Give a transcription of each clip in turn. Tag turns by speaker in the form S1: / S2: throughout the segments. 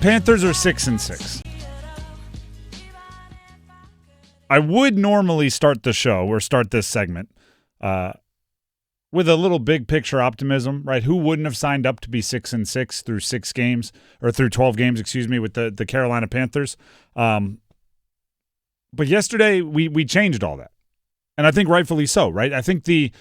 S1: Panthers are 6-6. I would normally start the show or start this segment with a little big picture optimism, right? Who wouldn't have signed up to be 6-6 through 6 games or through 12 games, with the Carolina Panthers? But yesterday we changed all that, and I think rightfully so, right? I think the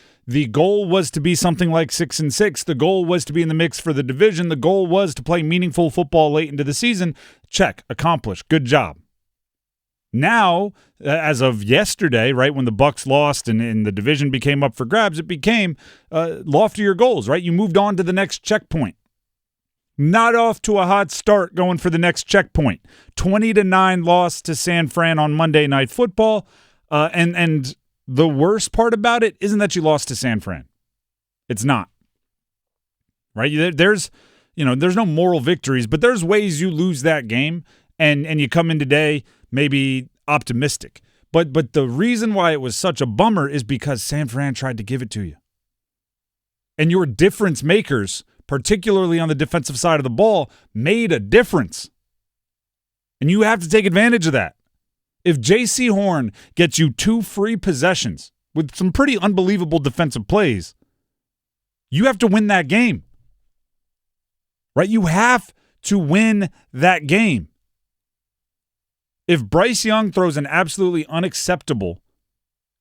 S1: goal was to be something like 6-6. The goal was to be in the mix for the division. The goal was to play meaningful football late into the season. Check, accomplished, good job. Now, as of yesterday, right, when the Bucs lost and the division became up for grabs, it became loftier goals, right? You moved on to the next checkpoint. Not off to a hot start going for the next checkpoint. 20-9 loss to San Fran on Monday Night Football. And the worst part about it isn't that you lost to San Fran. It's not. Right? There's no moral victories, but there's ways you lose that game and you come in today maybe optimistic. But the reason why it was such a bummer is because San Fran tried to give it to you. And your difference makers, particularly on the defensive side of the ball, made a difference. And you have to take advantage of that. If J.C. Horn gets you 2 free possessions with some pretty unbelievable defensive plays, you have to win that game. Right? You have to win that game. If Bryce Young throws an absolutely unacceptable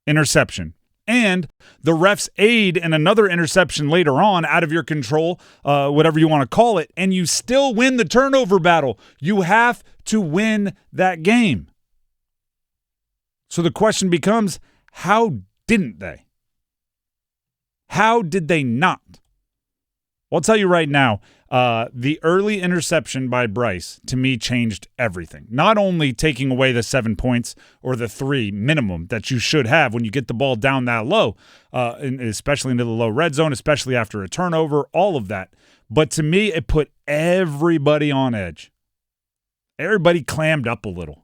S1: interception and the refs aid in another interception later on out of your control, whatever you want to call it, and you still win the turnover battle, you have to win that game. So the question becomes, how didn't they? How did they not? Well, I'll tell you right now, the early interception by Bryce, to me, changed everything. Not only taking away the 7 points or the 3 minimum that you should have when you get the ball down that low, and especially into the low red zone, especially after a turnover, all of that. But to me, it put everybody on edge. Everybody clammed up a little.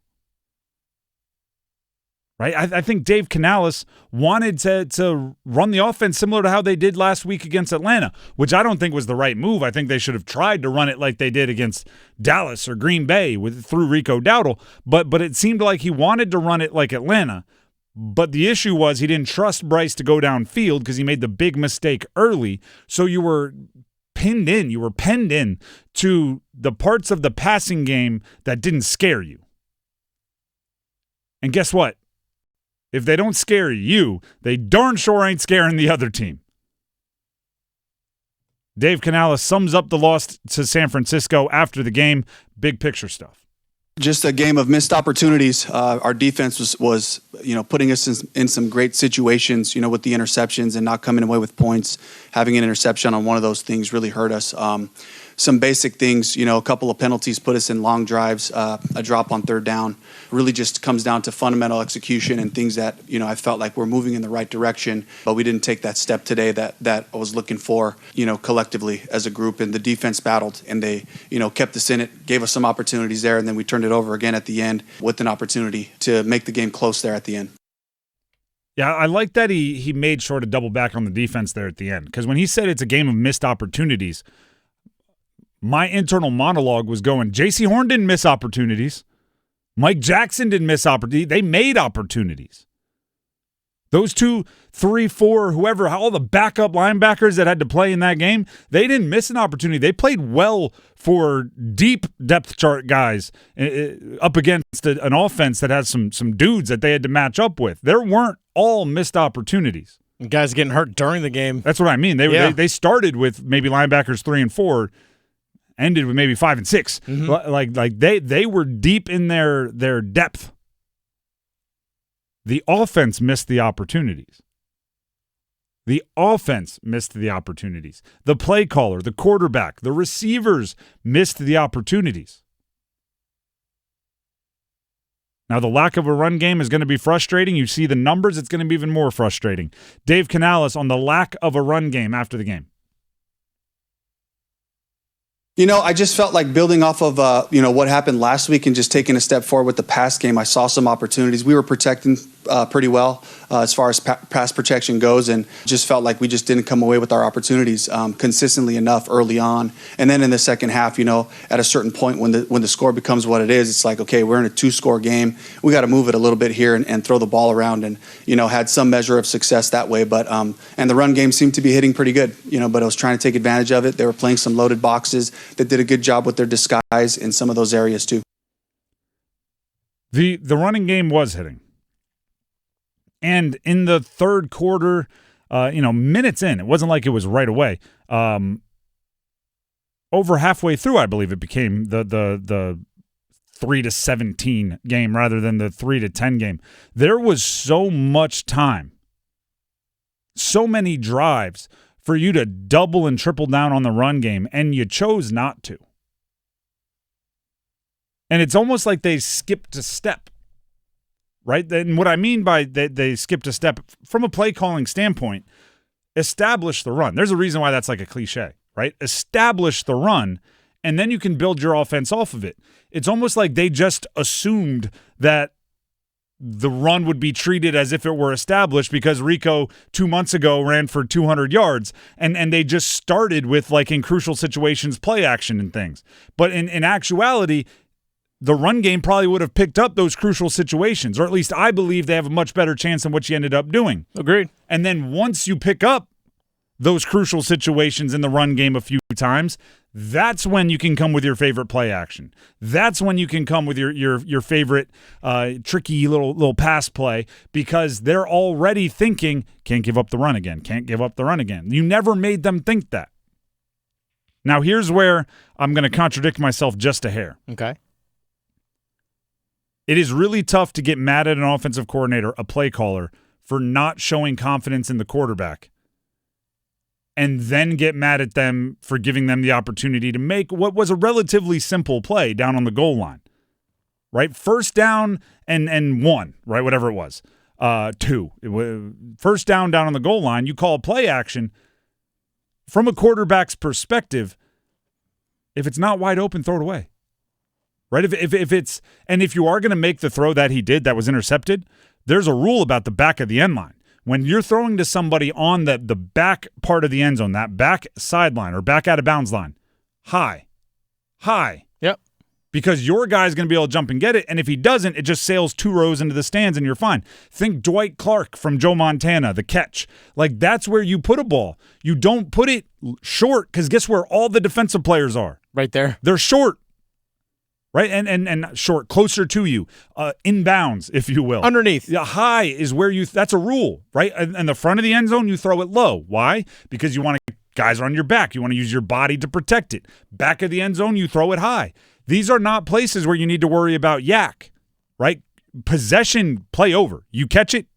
S1: Right? I think Dave Canales wanted to run the offense similar to how they did last week against Atlanta, which I don't think was the right move. I think they should have tried to run it like they did against Dallas or Green Bay through Rico Dowdle, but it seemed like he wanted to run it like Atlanta. But the issue was he didn't trust Bryce to go downfield because he made the big mistake early. So you were penned in to the parts of the passing game that didn't scare you. And guess what? If they don't scare you, they darn sure ain't scaring the other team. Dave Canales sums up the loss to San Francisco after the game. Big picture stuff.
S2: Just a game of missed opportunities. Our defense was putting us in some great situations, with the interceptions and not coming away with points. Having an interception on one of those things really hurt us. Some basic things, a couple of penalties put us in long drives, a drop on third down. Really just comes down to fundamental execution and things that, I felt like we're moving in the right direction, but we didn't take that step today that I was looking for, collectively as a group. And the defense battled and they, kept us in it, gave us some opportunities there, and then we turned it over again at the end with an opportunity to make the game close there at the end.
S1: Yeah, I like that he made sure to double back on the defense there at the end, because when he said it's a game of missed opportunities, my internal monologue was going, J.C. Horn didn't miss opportunities. Mike Jackson didn't miss opportunities. They made opportunities. Those 2, 3, 4, whoever, all the backup linebackers that had to play in that game, they didn't miss an opportunity. They played well for deep depth chart guys up against an offense that has some dudes that they had to match up with. There weren't all missed opportunities.
S3: Guys getting hurt during the game.
S1: That's what I mean. They started with maybe linebackers 3 and 4, ended with maybe 5 and 6. Mm-hmm. Like they were deep in their depth. The offense missed the opportunities. The offense missed the opportunities. The play caller, the quarterback, the receivers missed the opportunities. Now, the lack of a run game is going to be frustrating. You see the numbers, it's going to be even more frustrating. Dave Canales on the lack of a run game after the game.
S2: I just felt like building off of, what happened last week and just taking a step forward with the pass game. I saw some opportunities. We were protecting pretty well as far as pass protection goes, and just felt like we just didn't come away with our opportunities consistently enough early on. And then in the second half, at a certain point when the score becomes what it is, it's like, okay, we're in a 2-score game. We got to move it a little bit here and throw the ball around, and had some measure of success that way. But and the run game seemed to be hitting pretty good, but I was trying to take advantage of it. They were playing some loaded boxes that did a good job with their disguise in some of those areas too.
S1: The running game was hitting. And in the third quarter, minutes in, it wasn't like it was right away. Over halfway through, I believe it became the 3-17 game rather than the 3-10 game. There was so much time, so many drives for you to double and triple down on the run game, and you chose not to. And it's almost like they skipped a step. Right? And what I mean by they skipped a step, from a play calling standpoint, establish the run. There's a reason why that's like a cliche, right? Establish the run, and then you can build your offense off of it. It's almost like they just assumed that the run would be treated as if it were established because Rico 2 months ago ran for 200 yards, and they just started with, like, in crucial situations, play action and things. But in actuality, the run game probably would have picked up those crucial situations, or at least I believe they have a much better chance than what you ended up doing.
S3: Agreed.
S1: And then once you pick up those crucial situations in the run game a few times, that's when you can come with your favorite play action. That's when you can come with your favorite tricky little pass play, because they're already thinking, can't give up the run again, can't give up the run again. You never made them think that. Now, here's where I'm going to contradict myself just a hair.
S3: Okay.
S1: It is really tough to get mad at an offensive coordinator, a play caller, for not showing confidence in the quarterback, and then get mad at them for giving them the opportunity to make what was a relatively simple play down on the goal line, right? First down and 1, right? Whatever it was, 2. First down on the goal line, you call play action. From a quarterback's perspective, if it's not wide open, throw it away. Right? If you are going to make the throw that he did that was intercepted, there's a rule about the back of the end line. When you're throwing to somebody on the back part of the end zone, that back sideline or back out of bounds line, high.
S3: Yep.
S1: Because your guy's going to be able to jump and get it, and if he doesn't, it just sails 2 rows into the stands and you're fine. Think Dwight Clark from Joe Montana, the catch. Like, that's where you put a ball. You don't put it short, because guess where all the defensive players are?
S3: Right there.
S1: They're short. Right, and short, closer to you, inbounds, if you will.
S3: Underneath.
S1: Yeah, high is where that's a rule, right? And the front of the end zone, you throw it low. Why? Because you want guys are on your back. You want to use your body to protect it. Back of the end zone, you throw it high. These are not places where you need to worry about yak, right? Possession, play over. You catch it,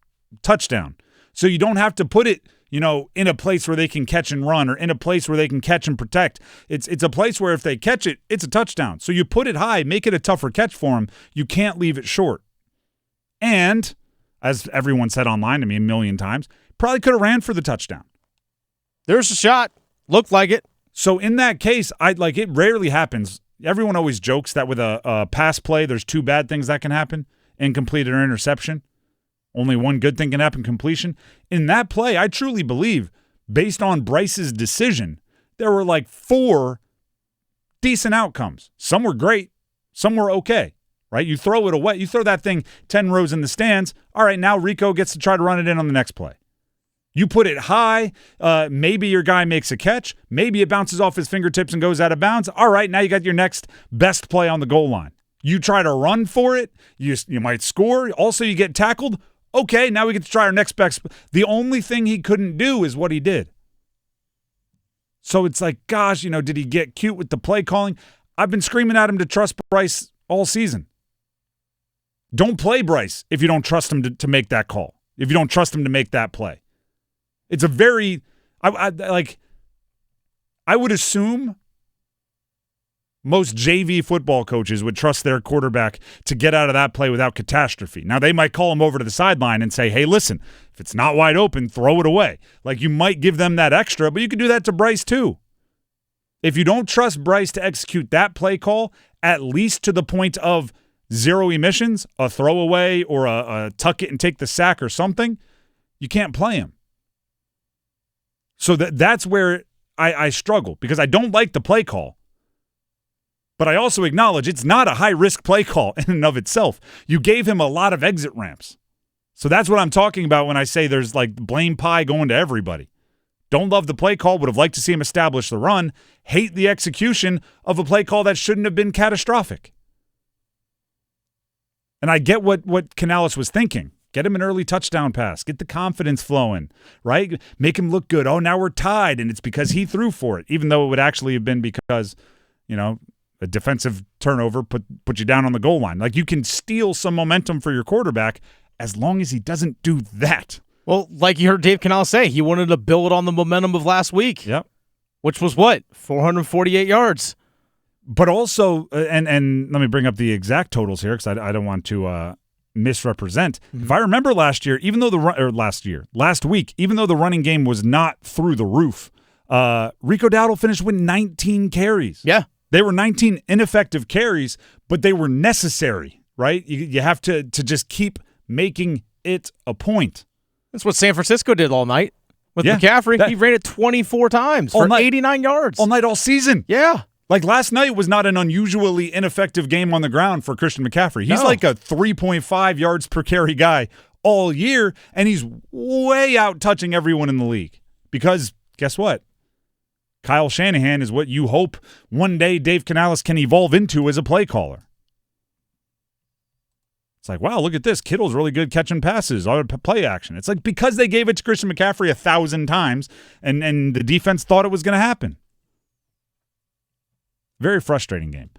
S1: touchdown. So you don't have to put it, in a place where they can catch and run, or in a place where they can catch and protect. It's a place where if they catch it, it's a touchdown. So you put it high, make it a tougher catch for them. You can't leave it short. And, as everyone said online to me a million times, probably could have ran for the touchdown.
S3: There's a shot. Looked like it.
S1: So in that case, it rarely happens. Everyone always jokes that with a pass play, there's 2 bad things that can happen: incomplete or interception. Only one good thing can happen, completion. In that play, I truly believe, based on Bryce's decision, there were like 4 decent outcomes. Some were great. Some were okay, right? You throw it away. You throw that thing 10 rows in the stands. All right, now Rico gets to try to run it in on the next play. You put it high. Maybe your guy makes a catch. Maybe it bounces off his fingertips and goes out of bounds. All right, now you got your next best play on the goal line. You try to run for it. You might score. Also, you get tackled. Okay, now we get to try our next best. The only thing he couldn't do is what he did. So it's like, gosh, did he get cute with the play calling? I've been screaming at him to trust Bryce all season. Don't play Bryce if you don't trust him to make that call, if you don't trust him to make that play. It's a very, I would assume most JV football coaches would trust their quarterback to get out of that play without catastrophe. Now, they might call him over to the sideline and say, hey, listen, if it's not wide open, throw it away. Like, you might give them that extra, but you could do that to Bryce too. If you don't trust Bryce to execute that play call, at least to the point of zero emissions, a throwaway or a tuck it and take the sack or something, you can't play him. So that's where I struggle, because I don't like the play call. But I also acknowledge it's not a high-risk play call in and of itself. You gave him a lot of exit ramps. So that's what I'm talking about when I say there's like blame pie going to everybody. Don't love the play call, would have liked to see him establish the run. Hate the execution of a play call that shouldn't have been catastrophic. And I get what Canales was thinking. Get him an early touchdown pass. Get the confidence flowing, right? Make him look good. Oh, now we're tied, and it's because he threw for it, even though it would actually have been because, a defensive turnover put you down on the goal line. Like, you can steal some momentum for your quarterback as long as he doesn't do that.
S3: Well, like you heard Dave Canales say, he wanted to build on the momentum of last week.
S1: Yep.
S3: Which was what? 448 yards.
S1: But also, and let me bring up the exact totals here because I don't want to misrepresent. Mm-hmm. If I remember last week, even though the running game was not through the roof, Rico Dowdle finished with 19 carries.
S3: Yeah.
S1: They were 19 ineffective carries, but they were necessary, right? You have to just keep making it a point.
S3: That's what San Francisco did all night with McCaffrey. He ran it 24 times for 89 yards.
S1: All night, all season.
S3: Yeah.
S1: Like last night was not an unusually ineffective game on the ground for Christian McCaffrey. He's like a 3.5 yards per carry guy all year, and he's way out touching everyone in the league. Because guess what? Kyle Shanahan is what you hope one day Dave Canales can evolve into as a play caller. It's like, wow, look at this. Kittle's really good catching passes, play action. It's like because they gave it to Christian McCaffrey 1,000 times and the defense thought it was going to happen. Very frustrating game.